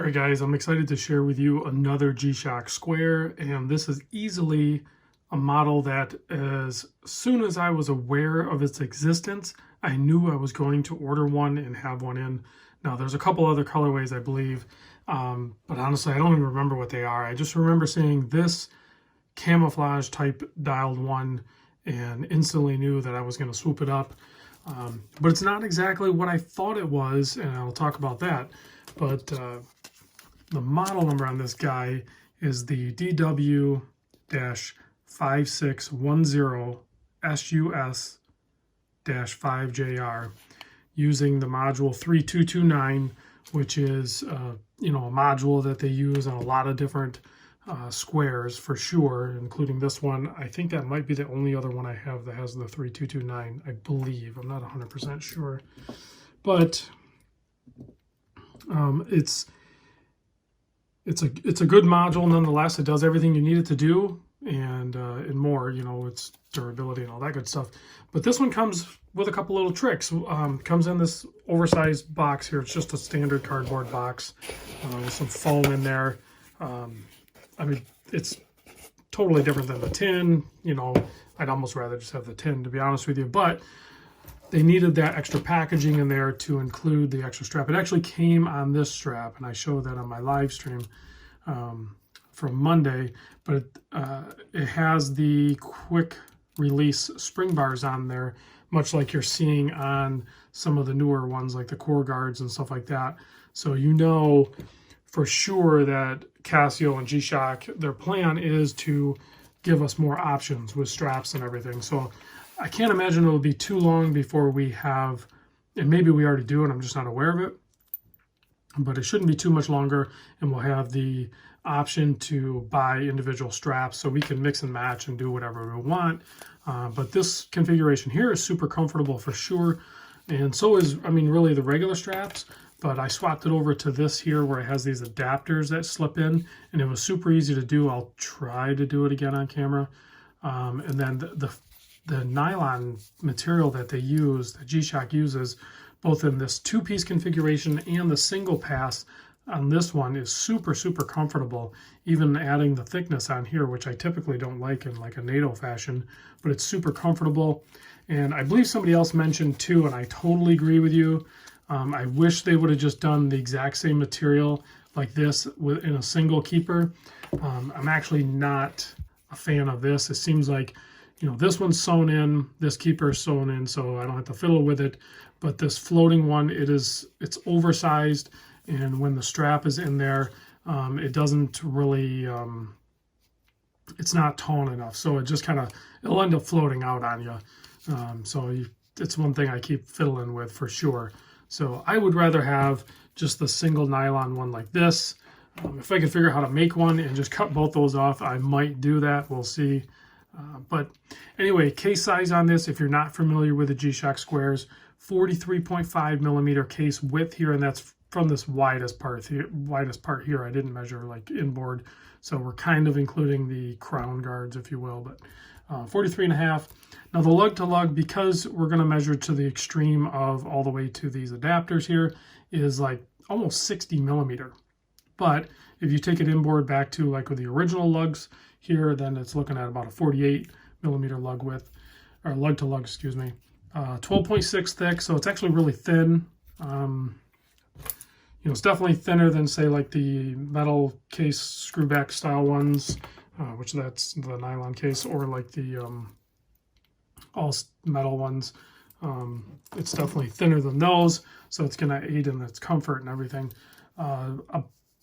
All right, guys, I'm excited to share with you another Gshock square, and this is easily a model that as soon as I was aware of its existence, I knew I was going to order one and have one in. Now, there's a couple other colorways, I believe, but honestly, I don't even remember what they are. I just remember seeing this camouflage type dialed one and instantly knew that I was going to swoop it up. But it's not exactly what I thought it was, and I'll talk about that. But the model number on this guy is the dw-5610sus-5JR using the module 3229, which is a module that they use on a lot of different squares for sure, including this one. I think that might be the only other one I have that has the 3229, I believe. I'm not 100% sure, but it's a good module nonetheless. It does everything you need it to do, and more. Its durability and all that good stuff. But this one comes with a couple little tricks. Comes in this oversized box here. It's just a standard cardboard box with some foam in there. I mean, it's totally different than the tin. I'd almost rather just have the tin, to be honest with you. But they needed that extra packaging in there to include the extra strap. It actually came on this strap, and I showed that on my live stream from Monday. But it has the quick release spring bars on there, much like you're seeing on some of the newer ones, like the Core Guards and stuff like that. So for sure that Casio and Gshock, their plan is to give us more options with straps and everything. So I can't imagine it'll be too long before we have, and maybe we already do and I'm just not aware of it, but it shouldn't be too much longer, and we'll have the option to buy individual straps so we can mix and match and do whatever we want. But this configuration here is super comfortable for sure, and so is, really the regular straps. But I swapped it over to this here where it has these adapters that slip in, and it was super easy to do. I'll try to do it again on camera. And then the nylon material that they use, that Gshock uses, both in this two-piece configuration and the single pass on this one, is super, super comfortable. Even adding the thickness on here, which I typically don't like in like a NATO fashion, but it's super comfortable. And I believe somebody else mentioned too, and I totally agree with you, I wish they would have just done the exact same material like this in a single keeper. I'm actually not a fan of this. It seems like, this one's sewn in, this keeper is sewn in, so I don't have to fiddle with it. But this floating one, it's oversized, and when the strap is in there, it doesn't really, it's not taut enough, so it just it'll end up floating out on you. It's one thing I keep fiddling with for sure. So I would rather have just the single nylon one like this. If I could figure out how to make one and just cut both those off, I might do that. We'll see. But anyway, case size on this, if you're not familiar with the Gshock squares, 43.5 millimeter case width here, and that's from this widest part here. I didn't measure like inboard, so we're kind of including the crown guards, if you will, but 43.5. Now the lug to lug, because we're going to measure to the extreme of all the way to these adapters here, is like almost 60 millimeter. But if you take it inboard back to like with the original lugs here, then it's looking at about a 48 millimeter lug width, or lug to lug, excuse me. 12.6 thick, so it's actually really thin. It's definitely thinner than, say, like the metal case screwback style ones, which that's the nylon case, or like the all metal ones. It's definitely thinner than those, so it's going to aid in its comfort and everything.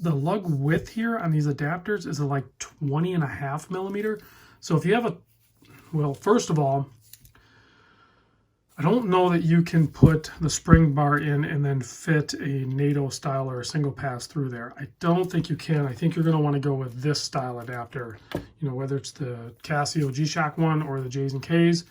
The lug width here on these adapters is like 20.5 millimeter. So if you have well, first of all, I don't know that you can put the spring bar in and then fit a NATO style or a single pass through there. I don't think you can. I think you're going to want to go with this style adapter, whether it's the Casio Gshock one or the J's and K's.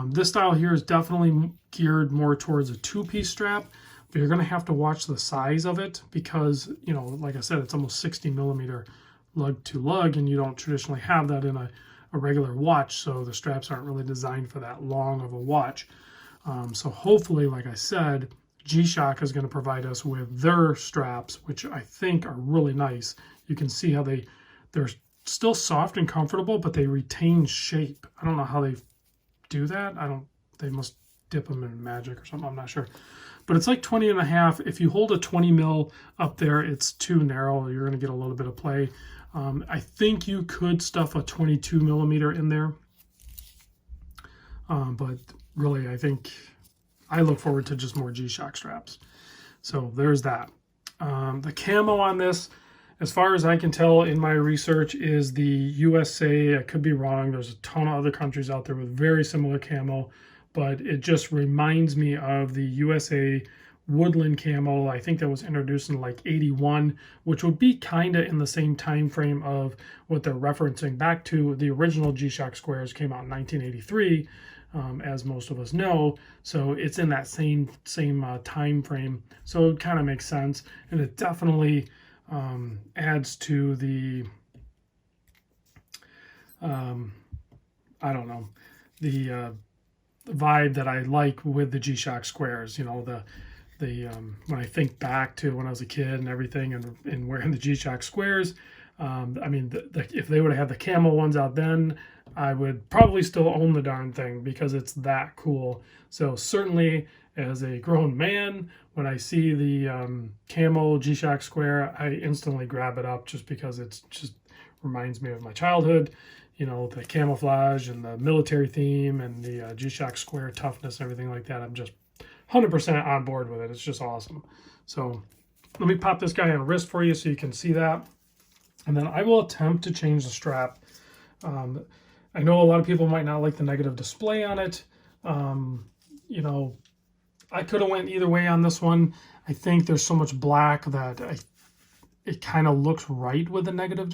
This style here is definitely geared more towards a two-piece strap, but you're going to have to watch the size of it because, like I said, it's almost 60 millimeter lug to lug, and you don't traditionally have that in a regular watch, so the straps aren't really designed for that long of a watch. So hopefully, like I said, Gshock is going to provide us with their straps, which I think are really nice. You can see how they're still soft and comfortable, but they retain shape. I don't know how they do that. They must dip them in magic or something. I'm not sure. But it's like 20 and a half. If you hold a 20 mil up there, it's too narrow. You're going to get a little bit of play. I think you could stuff a 22 millimeter in there. But really, I look forward to just more Gshock straps. So there's that. The camo on this, as far as I can tell in my research, is the USA. I could be wrong. There's a ton of other countries out there with very similar camo, but it just reminds me of the USA woodland camo. I think that was introduced in like 81, which would be kind of in the same time frame of what they're referencing back to. The original Gshock squares came out in 1983. As most of us know, so it's in that same time frame, so it kind of makes sense, and it definitely adds to the I don't know, the vibe that I like with the Gshock squares. You know, when I think back to when I was a kid and everything, and wearing the Gshock squares, I mean, if they would have had the camo ones out then, I would probably still own the darn thing because it's that cool. So certainly as a grown man, when I see the camo Gshock square, I instantly grab it up just because it's just reminds me of my childhood. You know, the camouflage and the military theme and the Gshock square toughness and everything like that. I'm just 100% on board with it. It's just awesome. So let me pop this guy on a wrist for you so you can see that. And then I will attempt to change the strap. I know a lot of people might not like the negative display on it. You know, I could have went either way on this one. I think there's so much black that it kind of looks right with the negative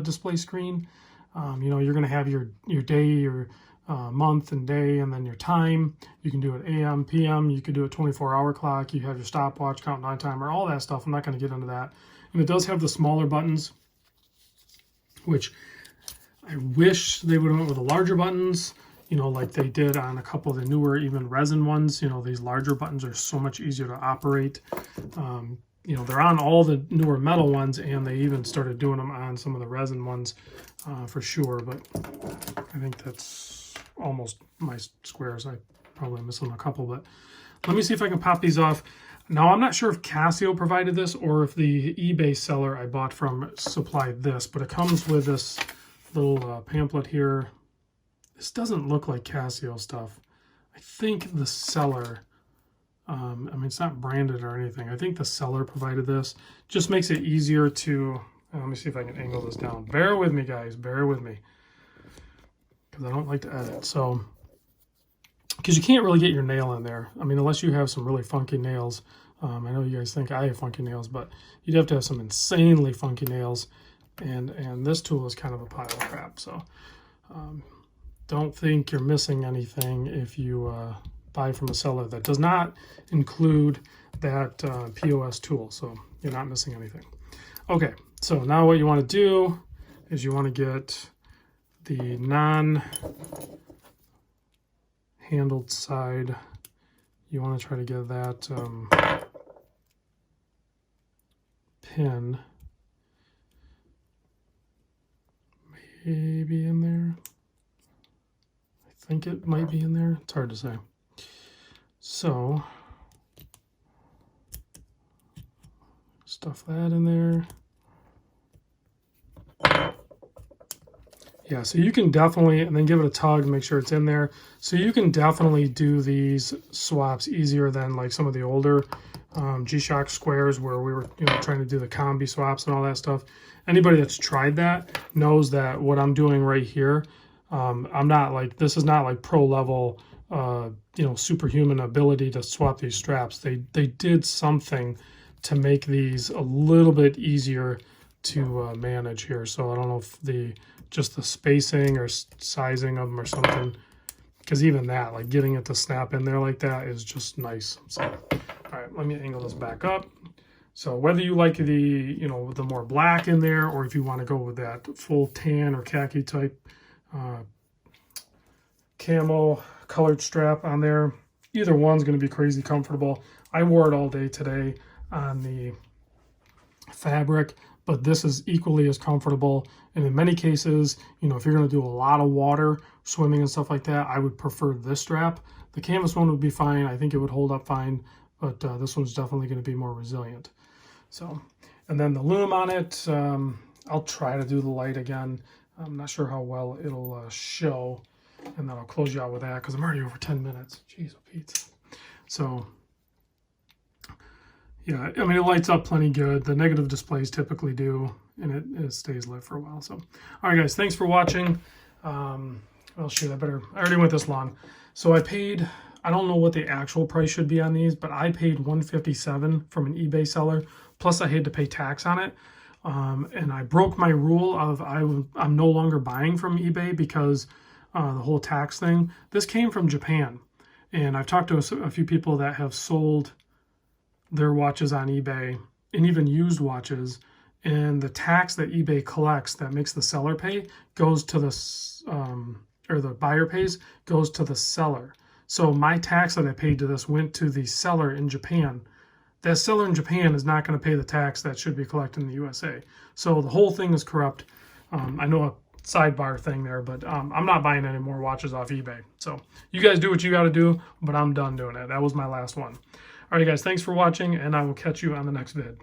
display screen. You know, you're going to have your day, your month and day, and then your time. You can do it AM, PM. You could do a 24-hour clock. You have your stopwatch, countdown timer, all that stuff. I'm not going to get into that. And it does have the smaller buttons, which I wish they would have went with the larger buttons, you know, like they did on a couple of the newer, even resin ones. You know, these larger buttons are so much easier to operate. You know, they're on all the newer metal ones, and they even started doing them on some of the resin ones for sure. But I think that's almost my squares. I probably missing a couple, but let me see if I can pop these off. Now, I'm not sure if Casio provided this or if the eBay seller I bought from supplied this, but it comes with this little pamphlet here. This doesn't look like Casio stuff. I think the seller, I mean, it's not branded or anything. I think the seller provided this. Just makes it easier to, let me see if I can angle this down. Bear with me, guys, bear with me, because I don't like to edit. So, because you can't really get your nail in there. I mean, unless you have some really funky nails. I know you guys think I have funky nails, but you'd have to have some insanely funky nails. And this tool is kind of a pile of crap. So don't think you're missing anything if you buy from a seller that does not include that POS tool. So you're not missing anything. Okay, so now what you want to do is you want to get the non-handled side. You want to try to get that pin maybe in there. I think it might be in there. It's hard to say. So stuff that in there. Yeah, so you can definitely, and then give it a tug, make sure it's in there. So you can definitely do these swaps easier than like some of the older Gshock squares where we were, you know, trying to do the combi swaps and all that stuff. Anybody that's tried that knows that what I'm doing right here, I'm not like, this is not like pro level, you know, superhuman ability to swap these straps. They did something to make these a little bit easier to manage here. So I don't know if just the spacing or sizing of them or something, because even that, like getting it to snap in there like that is just nice. So, all right, let me angle this back up. So whether you like the, you know, the more black in there, or if you want to go with that full tan or khaki type camo colored strap on there, either one's going to be crazy comfortable. I wore it all day today on the fabric, but this is equally as comfortable. And in many cases, you know, if you're going to do a lot of water, swimming and stuff like that, I would prefer this strap. The canvas one would be fine. I think it would hold up fine, but this one's definitely going to be more resilient. So, and then the lume on it, I'll try to do the light again. I'm not sure how well it'll show. And then I'll close you out with that because I'm already over 10 minutes. Jeez, oh Pete. So, yeah, I mean, it lights up plenty good. The negative displays typically do, and it stays lit for a while. So, all right, guys, thanks for watching. Well, shoot, I already went this long. So I paid, I don't know what the actual price should be on these, but I paid $157 from an eBay seller. Plus I had to pay tax on it. And I broke my rule of I'm no longer buying from eBay because the whole tax thing. This came from Japan. And I've talked to a few people that have sold their watches on eBay and even used watches. And the tax that eBay collects that makes the seller pay goes to the, or the buyer pays, goes to the seller. So my tax that I paid to this went to the seller in Japan. That seller in Japan is not going to pay the tax that should be collected in the USA. So the whole thing is corrupt. I know a sidebar thing there, but I'm not buying any more watches off eBay. So you guys do what you got to do, but I'm done doing it. That was my last one. All right, guys, thanks for watching, and I will catch you on the next vid.